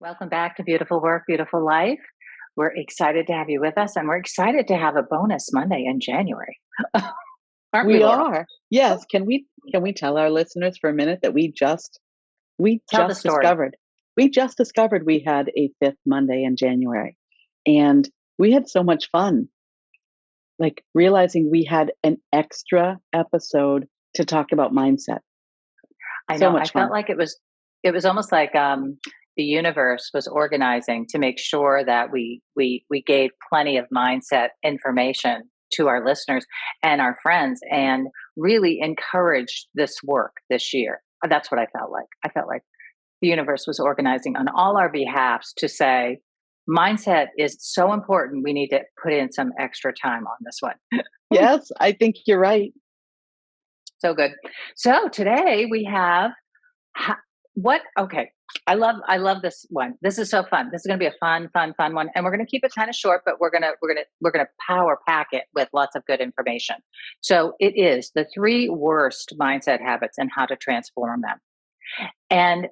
Welcome back to Beautiful Work, Beautiful Life. We're excited to have you with us, and we're excited to have a bonus Monday in January. Aren't we, We Laurel? are. Yes. Can we tell our listeners for a minute that we Tell the just story. discovered we had a fifth Monday in January. And we had so much fun, like realizing we had an extra episode to talk about mindset. I So know. I much felt fun. like it was almost like the universe was organizing to make sure that we gave plenty of mindset information to our listeners and our friends, and really encouraged this work this year. That's what I felt like. I felt like the universe was organizing on all our behalfs to say, mindset is so important. We need to put in some extra time on this one. Yes, I think you're right. So good. So today we have what? Okay. I love this one. This is so fun. This is going to be a fun one, and we're going to keep it kind of short, but we're gonna power pack it with lots of good information. So it is the three worst mindset habits and how to transform them. And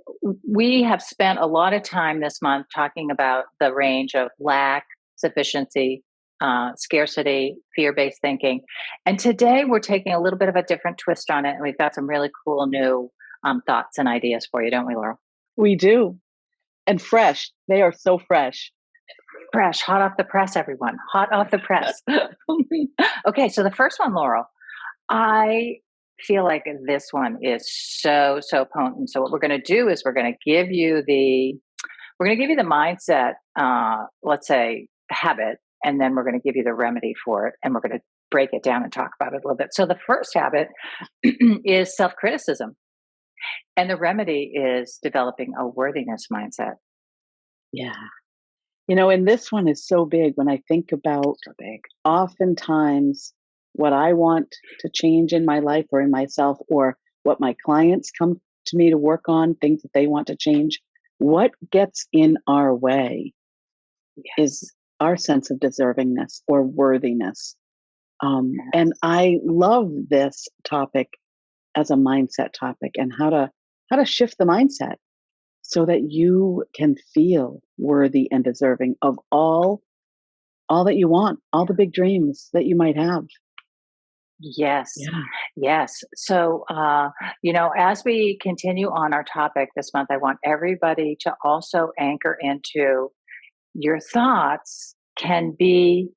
we have spent a lot of time this month talking about the range of lack, sufficiency, scarcity, fear based thinking. And today we're taking a little bit of a different twist on it. And we've got some really cool new thoughts and ideas for you, don't we, Laurel? We do. And fresh. They are so fresh. Fresh, hot off the press, everyone. Hot off the press. Okay, so the first one, Laurel, I feel like this one is so potent. So what we're going to do is we're going to give you the mindset, let's say habit, and then we're going to give you the remedy for it, and we're going to break it down and talk about it a little bit. So the first habit is self-criticism, and the remedy is developing a worthiness mindset. Yeah. And this one is so big when I think about So big. oftentimes what I want to change in my life or in myself, or what my clients come to me to work on, things that they want to change. What gets in our way Yes. is our sense of deservingness or worthiness. And Yes. I love this topic as a mindset topic, and how to shift the mindset so that you can feel worthy and deserving of all that you want, all the big dreams that you might have. Yes. Yeah. Yes. So, as we continue on our topic this month, I want everybody to also anchor into your thoughts can be,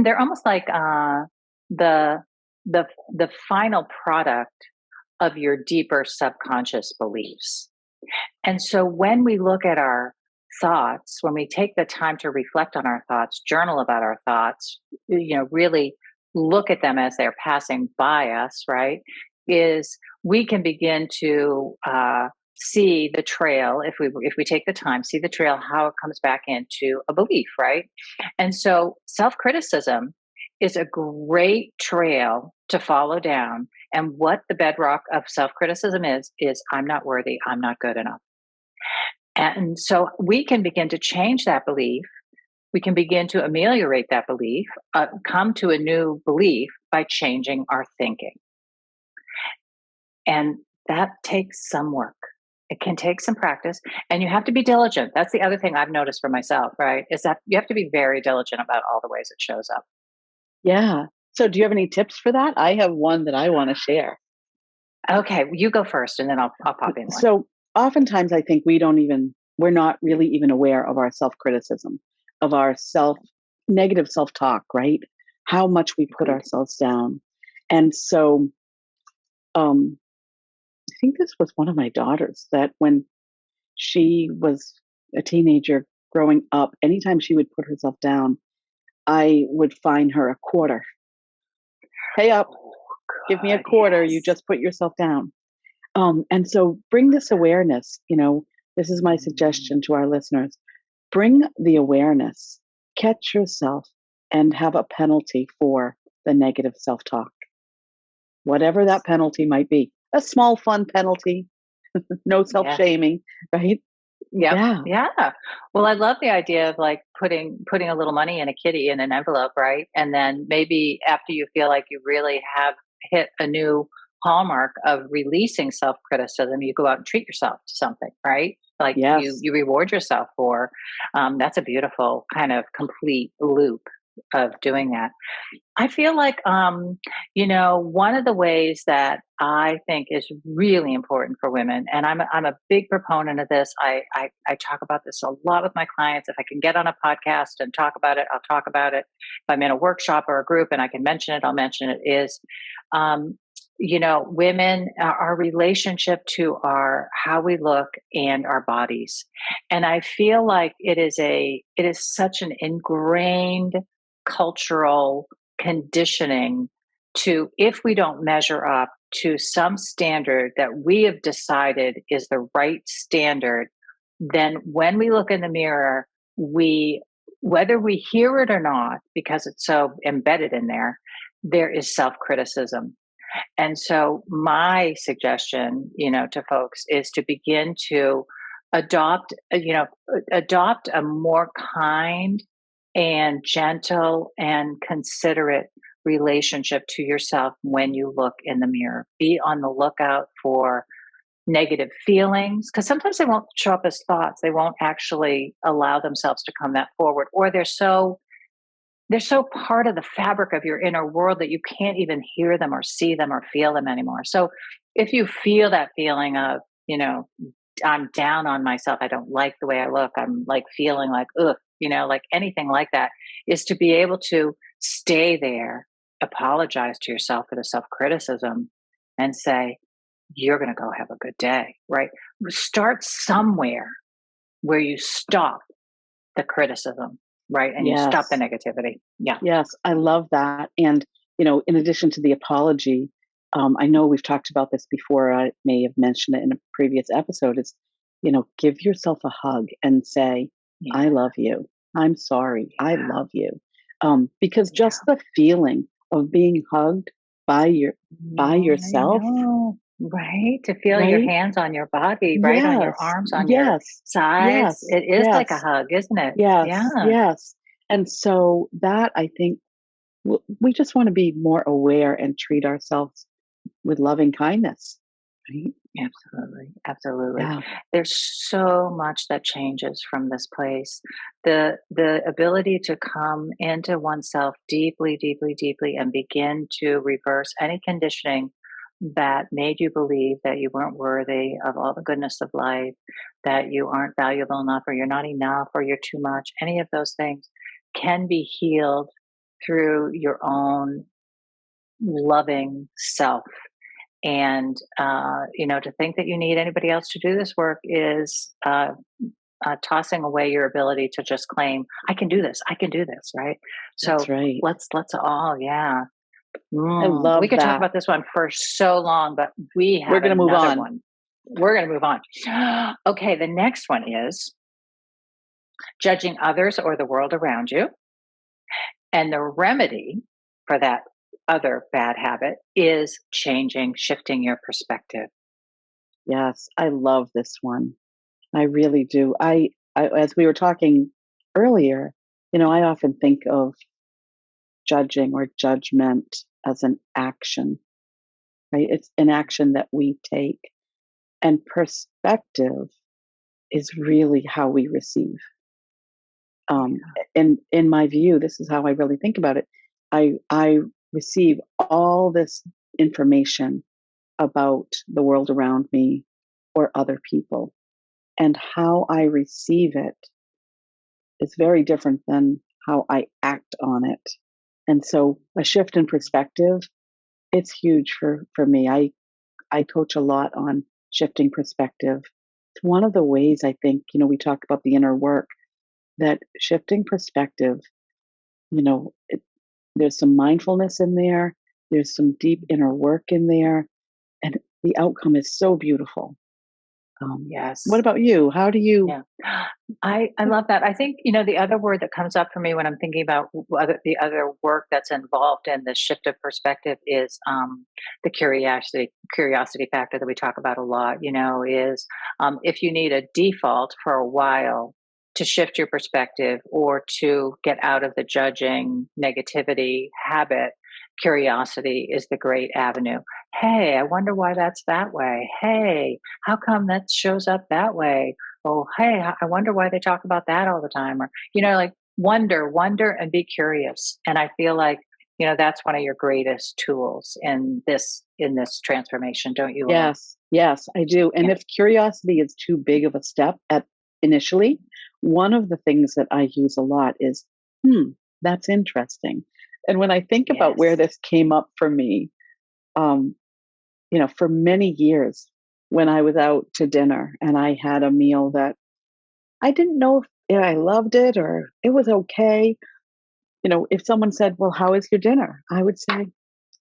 they're almost like the, the final product of your deeper subconscious beliefs. And so when we look at our thoughts, when we take the time to reflect on our thoughts, journal about our thoughts, really look at them as they're passing by us, right? Is we can begin to see the trail if we take the time, see the trail, how it comes back into a belief, right? And so self-criticism is a great trail to follow down. And what the bedrock of self-criticism is I'm not worthy, I'm not good enough. And so we can begin to change that belief. We can begin to ameliorate that belief, come to a new belief by changing our thinking. And that takes some work. It can take some practice, and you have to be diligent. That's the other thing I've noticed for myself, right? Is that you have to be very diligent about all the ways it shows up. Yeah. So do you have any tips for that? I have one that I want to share. Okay, you go first, and then I'll pop in one. So oftentimes I think we're not really even aware of our self-criticism, of our negative self-talk, right? How much we put Agreed. ourselves down. And so um I think this was one of my daughters that when she was a teenager growing up, anytime she would put herself down, I would fine her a quarter. Pay up, Oh, give me a good. quarter. You Yes. just put yourself down. And so bring this awareness. This is my Mm, suggestion to our listeners. Bring the awareness, catch yourself, and have a penalty for the negative self talk, whatever that yes. penalty might be. A small, fun penalty, no self Yeah. shaming, right? Yep. Yeah. Yeah. Well, I love the idea of like putting a little money in a kitty in an envelope, right? And then maybe after you feel like you really have hit a new hallmark of releasing self-criticism. You go out and treat yourself to something, right? Like Yes. you reward yourself for. That's a beautiful kind of complete loop of doing that. I feel like, one of the ways that I think is really important for women, and I'm a big proponent of this. I talk about this a lot with my clients. If I can get on a podcast and talk about it, I'll talk about it. If I'm in a workshop or a group and I can mention it, I'll mention it. Is women, our relationship to our how we look and our bodies, and I feel like it is such an ingrained cultural conditioning to, if we don't measure up to some standard that we have decided is the right standard, then when we look in the mirror, we, whether we hear it or not, because it's so embedded in there, there is self criticism. And so my suggestion, to folks is to begin to adopt, adopt a more kind and gentle and considerate relationship to yourself when you look in the mirror. Be on the lookout for negative feelings, because sometimes they won't show up as thoughts. They won't actually allow themselves to come that forward, or they're so part of the fabric of your inner world that you can't even hear them or see them or feel them anymore. So if you feel that feeling of, I'm down on myself, I don't like the way I look, I'm like feeling like, ugh, like anything like that, is to be able to stay there, apologize to yourself for the self criticism, and say, you're going to go have a good day, right? Start somewhere where you stop the criticism, right? And you stop the Yes. negativity. Yeah. Yes. I love that. And, in addition to the apology, I know we've talked about this before. I may have mentioned it in a previous episode. Is, give yourself a hug and say, I Yeah. love you. I'm sorry. I Yeah. love you. Because Yeah. just the feeling of being hugged by by I yourself, know. Right? To feel your right? hands on your body, right? On your Yes. arms, on your Yes. sides. Yes. It is like a Yes. hug, isn't it? Yes. Yeah. Yes. And so that, I think, we just want to be more aware and treat ourselves with loving kindness, right? Absolutely. Absolutely. Yeah, There's so much that changes from this place. The ability to come into oneself deeply, deeply, deeply and begin to reverse any conditioning that made you believe that you weren't worthy of all the goodness of life, that you aren't valuable enough, or you're not enough, or you're too much. Any of those things can be healed through your own loving self. And to think that you need anybody else to do this work is tossing away your ability to just claim, I can do this, I can do this, right? that's So right. let's all, yeah. I We love could talk that. about this one for so long, but we We're have going to move another on. one. We're going to move on. Okay, the next one is judging others or the world around you. And the remedy for that other bad habit is shifting your perspective. Yes, I love this one. I really do. As we were talking earlier, I often think of judging or judgment as an action, right? It's an action that we take. And perspective is really how we receive. Um, in my view, this is how I really think about it. I receive all this information about the world around me or other people, and how I receive it is very different than how I act on it. And so a shift in perspective, it's huge for me. I coach a lot on shifting perspective. It's one of the ways I think, we talk about the inner work, that shifting perspective, you know, it, there's some mindfulness in there, there's some deep inner work in there, and the outcome is so beautiful. What Yes. about you? How do you? Yeah. I love that. I think, the other word that comes up for me when I'm thinking about the other work that's involved in the shift of perspective is the curiosity factor that we talk about a lot, is if you need a default for a while to shift your perspective or to get out of the judging negativity habit, Curiosity is the great avenue. Hey, I wonder why that's that way. Hey, how come that shows up that way? Oh, hey, I wonder why they talk about that all the time. Or, like wonder and be curious. And I feel like, that's one of your greatest tools in this transformation, don't you, Laura? Yes, yes, I do. And Yeah. if curiosity is too big of a step at initially, one of the things that I use a lot is, hmm, that's interesting. And when I think about where Yes. this came up for me, um, for many years when I was out to dinner and I had a meal that I didn't know if I loved it or it was okay. If someone said, "Well, how is your dinner?" I would say,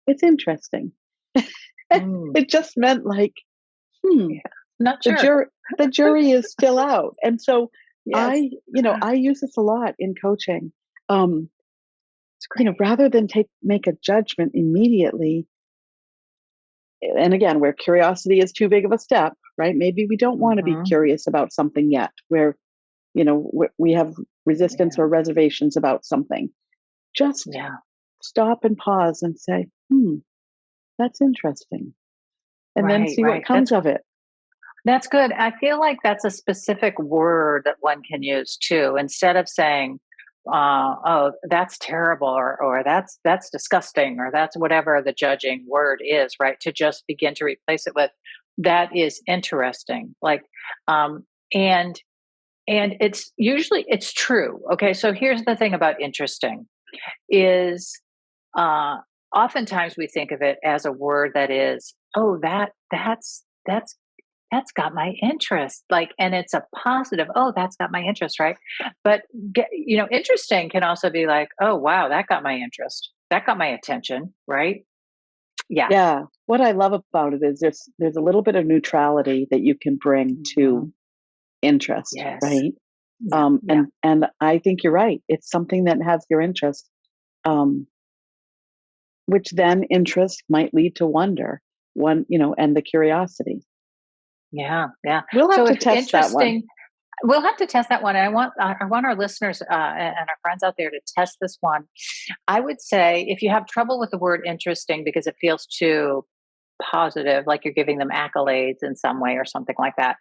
"It's interesting." Mm, It just meant like, hmm, yeah. Not the sure. jury is still out. And so Yes. I use this a lot in coaching. Um, It's great. Rather than make a judgment immediately, and again, where curiosity is too big of a step, right? Maybe we don't want to be Hmm. curious about something yet, where we have resistance Yeah. or reservations about something. Just Yeah. stop and pause and say, "Hmm, that's interesting," and then Right. see what Right. comes of it. That's good. I feel like that's a specific word that one can use too, instead of saying, "Oh, that's terrible," or "That's disgusting," or "That's whatever the judging word is." Right? To just begin to replace it with, "That is interesting." Like, um, and it's true. Okay, so here's the thing about interesting is, uh, oftentimes we think of it as a word that is, oh, that's got my interest, like, and it's a positive, oh, that's got my interest, right? But interesting can also be like, oh, wow, that got my interest, that got my attention, right? Yeah. Yeah. What I love about it is there's a little bit of neutrality that you can bring to Mhm. interest, Yes. right? Yeah. Yeah. And I think you're right. It's something that has your interest, um, which then interest might lead to wonder, and the curiosity. Yeah. Yeah. We'll have So to if test that one. interesting, we'll have to test that one. And I want our listeners, and our friends out there to test this one. I would say if you have trouble with the word interesting because it feels too positive, like you're giving them accolades in some way or something like that,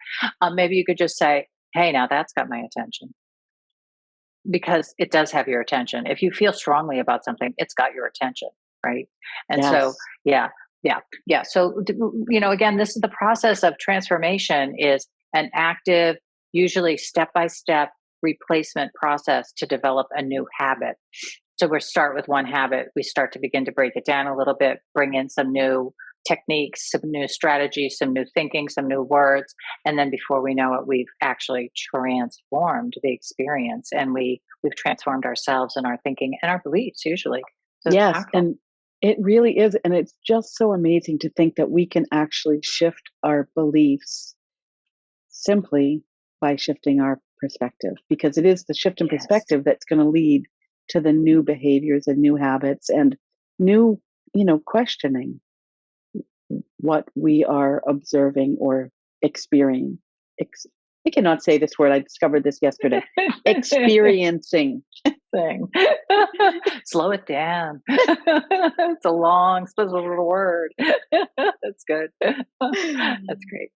maybe you could just say, "Hey, now that's got my attention," because it does have your attention. If you feel strongly about something, it's got your attention, right? And so, Yes. yeah, yeah, yeah. So, again, this is the process of transformation is an active, usually step by step replacement process to develop a new habit. So we start with one habit, we start to begin to break it down a little bit, bring in some new techniques, some new strategies, some new thinking, some new words, and then before we know it, we've actually transformed the experience, and we've transformed ourselves and our thinking and our beliefs usually. So it's Yes. powerful. And it really is. And it's just so amazing to think that we can actually shift our beliefs simply by shifting our perspective, because it is the shift in Yes. perspective that's going to lead to the new behaviors and new habits and new, questioning what we are observing or experiencing. Ex- I cannot say this word. I discovered this yesterday. Experiencing. Thing. Slow it down. It's a long, special word. That's good. That's great.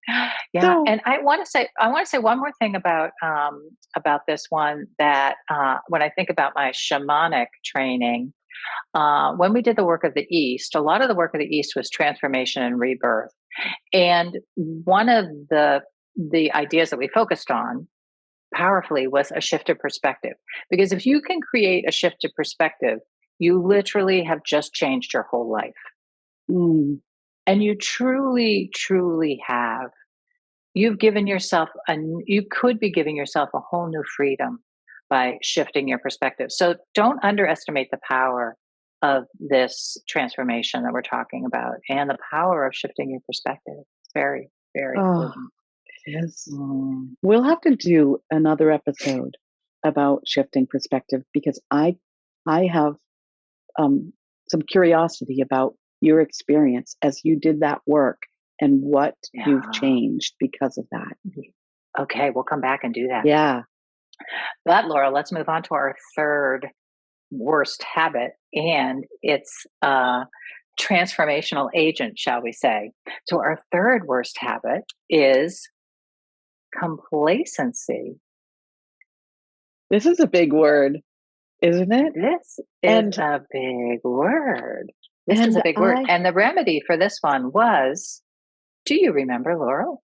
Yeah, So, and I want to say one more thing about this one, that when I think about my shamanic training, when we did the work of the East, a lot of the work of the East was transformation and rebirth. And one of the ideas that we focused on powerfully was a shift of perspective. Because if you can create a shift of perspective, you literally have just changed your whole life. mm, And you truly, truly have. You could be giving yourself a whole new freedom by shifting your perspective. So don't underestimate the power of this transformation that we're talking about and the power of shifting your perspective. It's very, very oh, potent. yes. Mm, We'll have to do another episode about shifting perspective because I have um, some curiosity about your experience as you did that work and what you've yeah. changed because of that. Okay, we'll come back and do that. Yeah. But Laura, let's move on to our third worst habit and its transformational agent, shall we say. So, our third worst habit is complacency. This is a big word, isn't it? This is And a big word. This is and a big word. I And the remedy for this one was, do you remember, Laurel?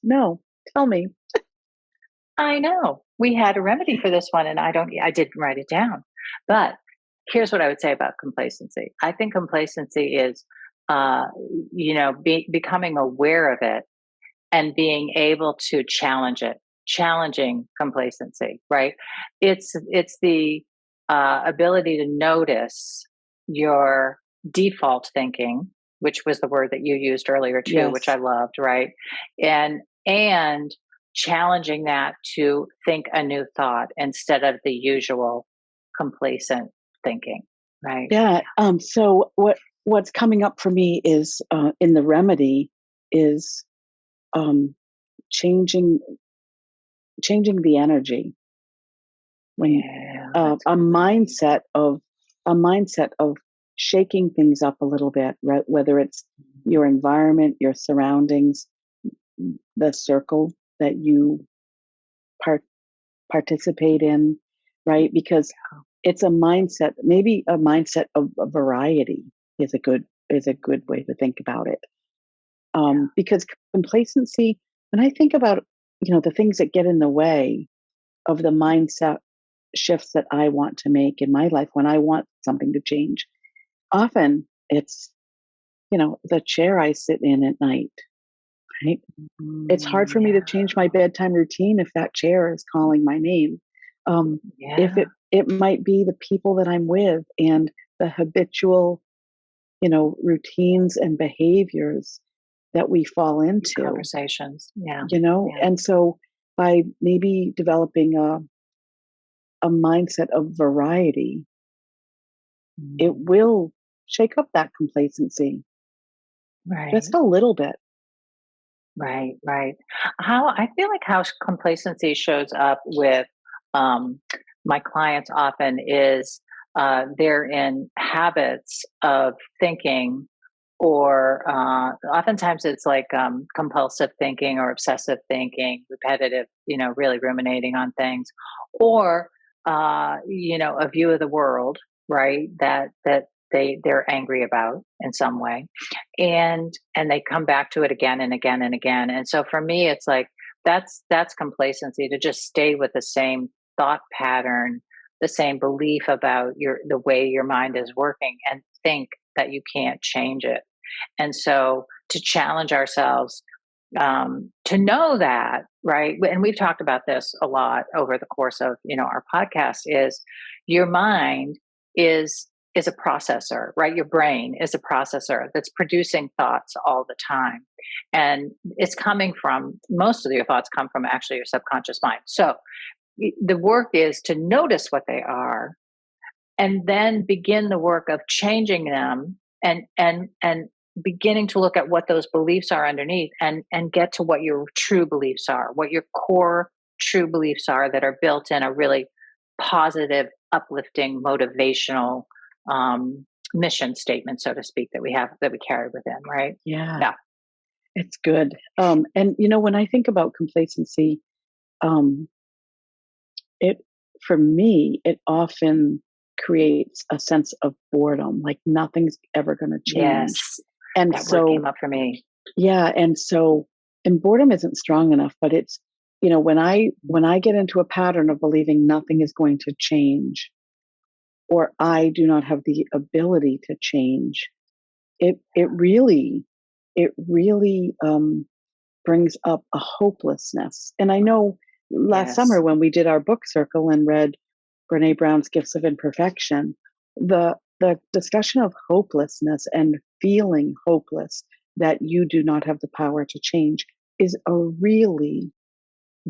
no, tell me. I know. We had a remedy for this one, and I didn't write it down. But here's what I would say about complacency. I think complacency is, uh, becoming aware of it and being able to challenge it, challenging complacency, right? It's the ability to notice your default thinking, which was the word that you used earlier too, which I Yes. loved, right? And challenging that to think a new thought instead of the usual complacent thinking, right? Yeah. So what's coming up for me is in the remedy is um, changing changing the energy when Yeah, that's a great. mindset of shaking things up a little bit, right? Whether it's your environment, your surroundings, the circle that you part participate in, right? Because it's a mindset, maybe a mindset of a variety is a good way to think about it. Yeah, Because complacency, when I think about the things that get in the way of the mindset shifts that I want to make in my life when I want something to change, often it's the chair I sit in at night, right? It's hard for me to yeah, change my bedtime routine if that chair is calling my name. If yeah. it might be the people that I'm with and the habitual, routines and behaviors that we fall into, Conversations. Yeah, yeah. and so by maybe developing a mindset of variety, it Mhm. will shake up that complacency just Right, a little bit. right, right. How I feel like how complacency shows up with um, my clients often is they're in habits of thinking, or oftentimes it's like compulsive thinking or obsessive thinking, repetitive, really ruminating on things, or a view of the world, right? That they're angry about in some way, and they come back to it again and again and again. And so for me it's like that's complacency, to just stay with the same thought pattern, the same belief about the way your mind is working, and think that you can't change it. And so to challenge ourselves, to know that, right? And we've talked about this a lot over the course of our podcast, is your mind is a processor, right? Your brain is a processor that's producing thoughts all the time, and it's coming from, most of your thoughts come from actually your subconscious mind. So the work is to notice what they are, and then begin the work of changing them, and beginning to look at what those beliefs are underneath, and get to what your true beliefs are, what your core true beliefs are, that are built in a really positive, uplifting, motivational mission statement, so to speak, that we carry within, right? Yeah, Yeah. it's good. And when I think about complacency, um, it for me, it often creates a sense of boredom, like nothing's ever going to change. Yes, And that word came so, up for me. yeah, and boredom isn't strong enough, but it's when I get into a pattern of believing nothing is going to change, or I do not have the ability to change, it really brings up a hopelessness. And I know last summer Yes. when we did our book circle and read Brene Brown's Gifts of Imperfection, the discussion of hopelessness and feeling hopeless, that you do not have the power to change, is a really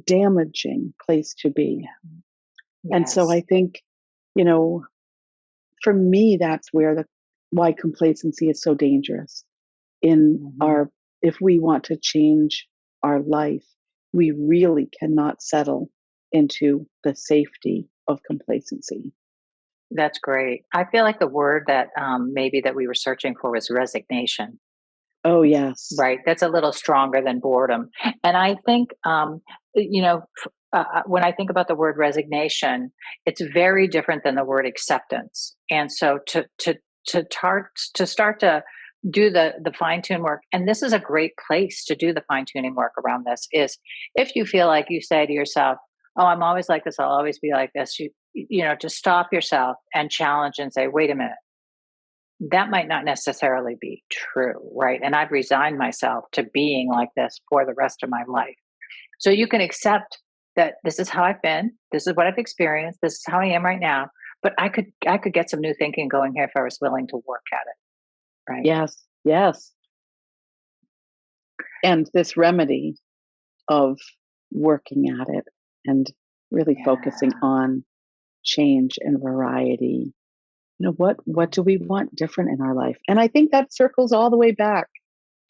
damaging place to be. And so I Yes. think, you know, for me, that's why complacency is so dangerous in Hmm. our, if we want to change our life, we really cannot settle into the safety of complacency. That's great. I feel like the word that maybe that we were searching for was resignation. Oh, yes. Right. That's a little stronger than boredom. And I think, when I think about the word resignation, it's very different than the word acceptance. And so to start to do the fine tune work, and this is a great place to do the fine tuning work around this, is if you feel like you say to yourself, "Oh, I'm always like this. I'll always be like this." To stop yourself and challenge and say, "Wait a minute, that might not necessarily be true, right? And I've resigned myself to being like this for the rest of my life." So you can accept that this is how I've been, this is what I've experienced, this is how I am right now. But I could get some new thinking going here if I was willing to work at it, right? Yes. Yes. And this remedy of working at it and really focusing Yeah. on change and variety. What do we want different in our life? And I think that circles all the way back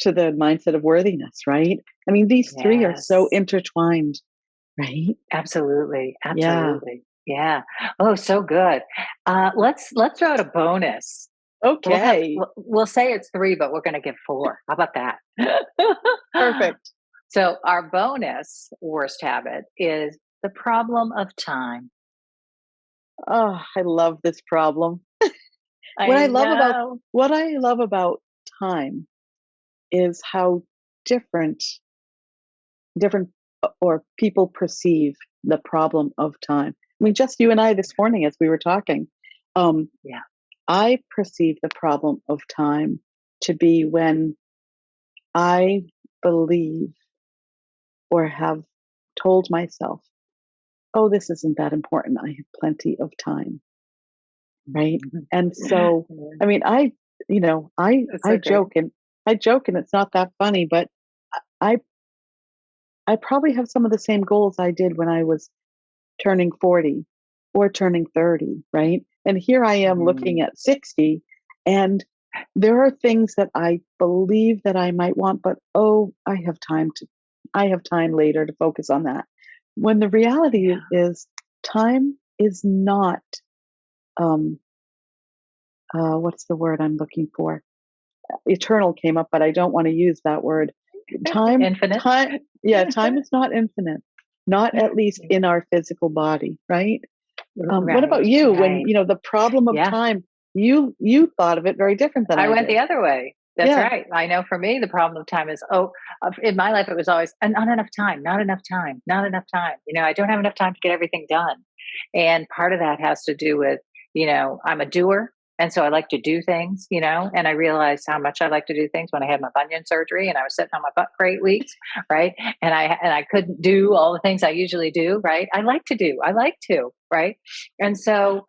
to the mindset of worthiness, right? I mean, these three are so Yes. intertwined, right? Absolutely. Yeah. Absolutely. Yeah. Oh, so good. Let's throw out a bonus. Okay. We'll say it's three, but we're going to give four. How about that? Perfect. So our bonus worst habit is the problem of time. Oh, I love this problem. What I I love about know. what I love about time is how different different or people perceive the problem of time. I mean, just you and I this morning as we were talking, um, Yeah. I perceive the problem of time to be when I believe or have told myself, oh, this isn't that important. I have plenty of time. Right. And so, I mean, That's I so great. joke and it's not that funny, but I, I probably have some of the same goals I did when I was turning 40 or turning 30. Right. And here I am looking Mhm. at 60, and there are things that I believe that I might want, but oh, I have time later to focus on that. When the reality Yeah. is time is not, um, what's the word I'm looking for? Eternal came up, but I don't want to use that word. Time, Infinite. time is not infinite, not at least in our physical body, right? What about Right. you? When Right. the problem of Yeah. time, you thought of it very different than I I went did. the other way. That's Yeah, right. I know for me, the problem of time is, in my life, it was always not enough time, not enough time, not enough time. I don't have enough time to get everything done. And part of that has to do with, I'm a doer. And so I like to do things, and I realized how much I like to do things when I had my bunion surgery and I was sitting on my butt for 8 weeks, right? And I couldn't do all the things I usually do, right? I like to, right? And so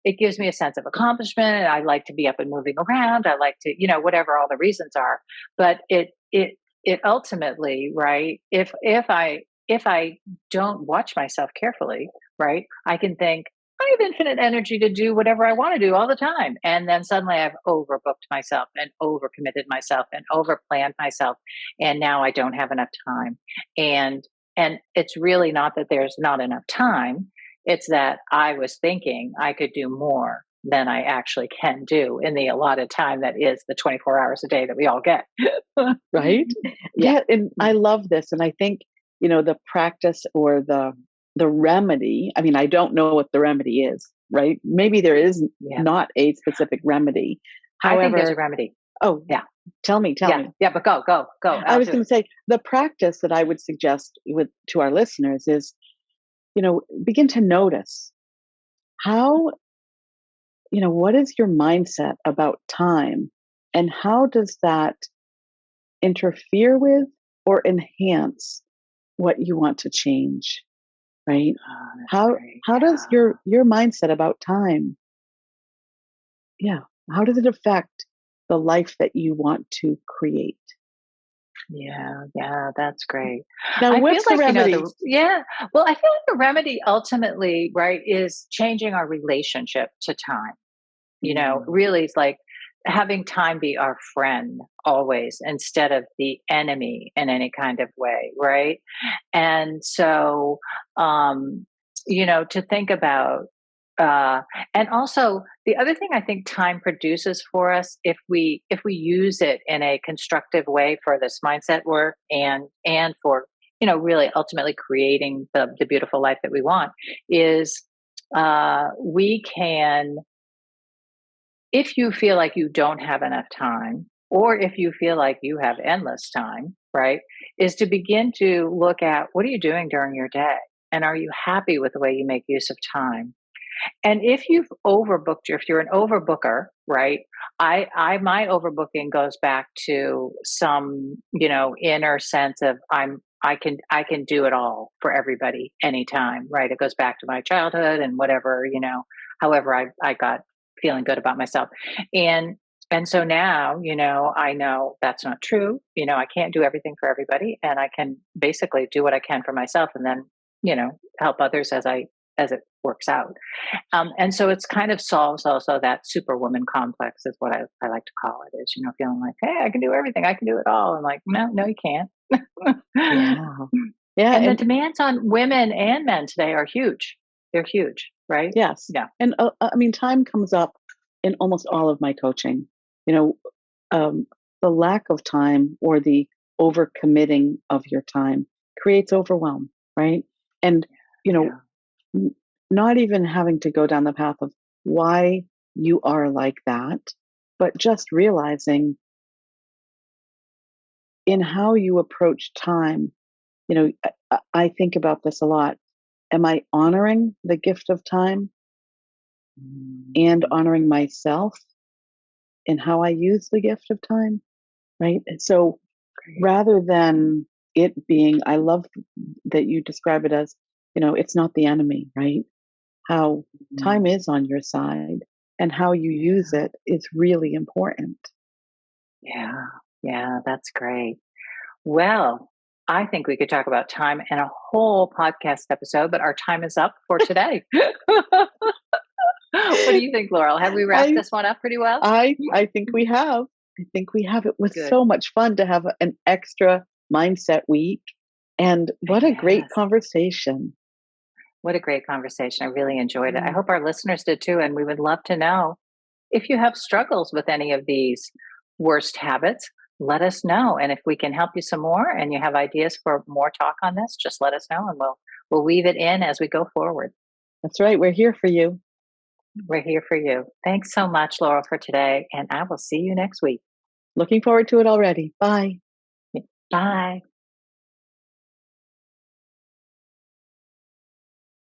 it gives me a sense of accomplishment. I like to be up and moving around. I like to, whatever all the reasons are. But it ultimately, right? If I don't watch myself carefully, right, I can think I have infinite energy to do whatever I want to do all the time, and then suddenly I've overbooked myself and overcommitted myself and overplanned myself, and now I don't have enough time. And and it's really not that there's not enough time, it's that I was thinking I could do more than I actually can do in the allotted time that is the 24 hours a day that we all get. right. Yeah. Yeah, and I love this, and I think the practice or the remedy. I mean, I don't know what the remedy is, right? Maybe there is Yeah. not a specific remedy. I think there's a However, remedy. oh, Yeah. tell Yeah. me. Yeah. But go, go, go. I I'll was do going it. to say the practice that I would suggest to our listeners is, begin to notice how, what is your mindset about time, and how does that interfere with or enhance what you want to change, right? Oh, that's How great. how does Yeah. your mindset about time, yeah, how does it affect the life that you want to create? Yeah, yeah, that's great. Now, I feel what's the like, remedy? well, I feel like the remedy ultimately, right, is changing our relationship to time. Mm, Really, it's like having time be our friend always instead of the enemy in any kind of way, right? And so, um, to think about, uh, and also the other thing I think time produces for us, if we use it in a constructive way for this mindset work and for really ultimately creating the beautiful life that we want, is we can, if you feel like you don't have enough time, or if you feel like you have endless time, right, is to begin to look at what are you doing during your day? And are you happy with the way you make use of time? And if you've overbooked, if you're an overbooker, right? I my overbooking goes back to some, inner sense of I can do it all for everybody anytime, right? It goes back to my childhood and whatever, however I got feeling good about myself. And and so now, I know that's not true. I can't do everything for everybody, and I can basically do what I can for myself and then, help others as it works out. And so it's kind of solves also that superwoman complex is what I like to call it, is, feeling like, hey, I can do everything. I can do it all. I'm like, no, no, you can't. Yeah. Yeah. And the And demands on women and men today are huge. They're huge, right? yes. Yeah. And I mean, time comes up in almost all of my coaching. You know, um, the lack of time or the overcommitting of your time creates overwhelm, right? And, you know, Yeah. n- not even having to go down the path of why you are like that, but just realizing in how you approach time. I think about this a lot. Am I honoring the gift of time and Mhm. honoring myself in how I use the gift of time? Right. And so Great. rather than it being, I love that you describe it as, it's not the enemy, right? How time Mhm. is on your side and how you use Yeah. it is really important. Yeah. Yeah. That's great. Well, I think we could talk about time in a whole podcast episode, but our time is up for today. What do you think, Laurel? Have we wrapped I this one up pretty well? I think we have. I think we have. It was Good. so much fun to have an extra mindset week. And what a great Yes. conversation. What a great conversation. I really enjoyed it. I Mm. hope our listeners did too. And we would love to know if you have struggles with any of these worst habits. Let us know. And if we can help you some more and you have ideas for more talk on this, just let us know and we'll weave it in as we go forward. That's right. We're here for you. We're here for you. Thanks so much, Laurel, for today. And I will see you next week. Looking forward to it already. Bye. Bye.